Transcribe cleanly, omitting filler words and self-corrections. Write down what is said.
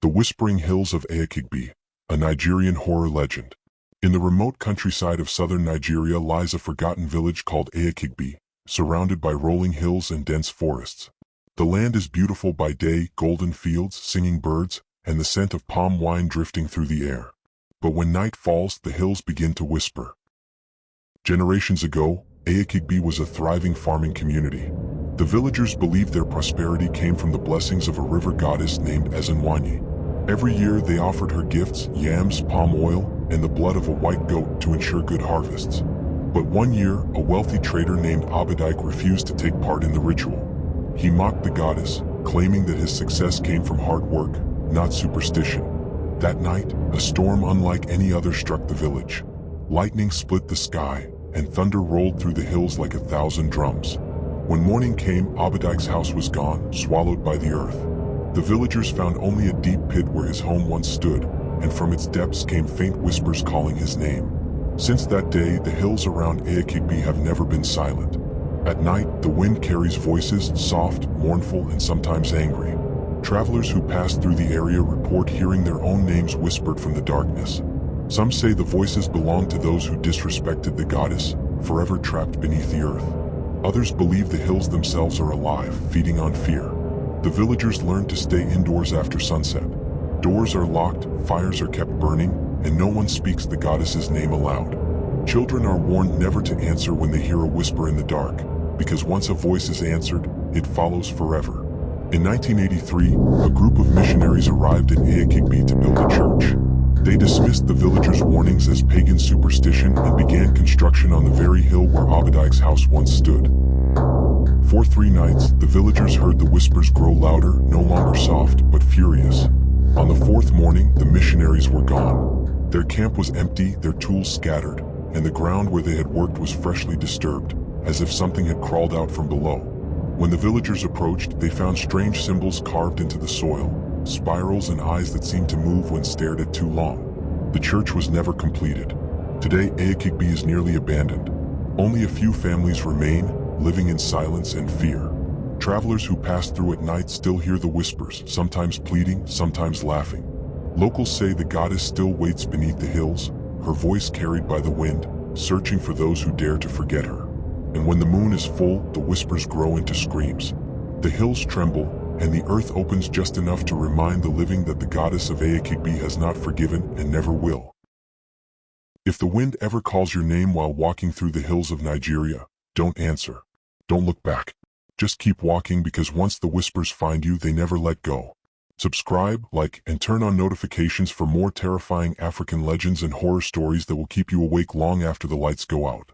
The Whispering Hills of Aokigbe, a Nigerian horror legend. In the remote countryside of southern Nigeria lies a forgotten village called Aokigbe, surrounded by rolling hills and dense forests. The land is beautiful by day, golden fields, singing birds, and the scent of palm wine drifting through the air. But when night falls, the hills begin to whisper. Generations ago, Aokigbe was a thriving farming community. The villagers believed their prosperity came from the blessings of a river goddess named Ezenwanyi. Every year they offered her gifts, yams, palm oil, and the blood of a white goat to ensure good harvests. But one year, a wealthy trader named Aokigbe refused to take part in the ritual. He mocked the goddess, claiming that his success came from hard work, not superstition. That night, a storm unlike any other struck the village. Lightning split the sky, and thunder rolled through the hills like 1,000 drums. When morning came, Aokigbe's house was gone, swallowed by the earth. The villagers found only a deep pit where his home once stood, and from its depths came faint whispers calling his name. Since that day, the hills around Aokigbe have never been silent. At night, the wind carries voices, soft, mournful, and sometimes angry. Travelers who pass through the area report hearing their own names whispered from the darkness. Some say the voices belong to those who disrespected the goddess, forever trapped beneath the earth. Others believe the hills themselves are alive, feeding on fear. The villagers learn to stay indoors after sunset. Doors are locked, fires are kept burning, and no one speaks the goddess's name aloud. Children are warned never to answer when they hear a whisper in the dark, because once a voice is answered, it follows forever. In 1983, a group of missionaries arrived in Aokigbe to build a church. They dismissed the villagers' warnings as pagan superstition and began construction on the very hill where Aokigbe's house once stood. For 3 nights, the villagers heard the whispers grow louder, no longer soft, but furious. On the 4th morning, the missionaries were gone. Their camp was empty, their tools scattered, and the ground where they had worked was freshly disturbed, as if something had crawled out from below. When the villagers approached, they found strange symbols carved into the soil, spirals and eyes that seemed to move when stared at too long. The church was never completed. Today, Aokigbe is nearly abandoned. Only a few families remain, living in silence and fear. Travelers who pass through at night still hear the whispers, sometimes pleading, sometimes laughing. Locals say the goddess still waits beneath the hills, her voice carried by the wind, searching for those who dare to forget her. And when the moon is full, the whispers grow into screams. The hills tremble, and the earth opens just enough to remind the living that the goddess of Aokigbe has not forgiven and never will. If the wind ever calls your name while walking through the hills of Nigeria, don't answer. Don't look back. Just keep walking, because once the whispers find you, they never let go. Subscribe, like, and turn on notifications for more terrifying African legends and horror stories that will keep you awake long after the lights go out.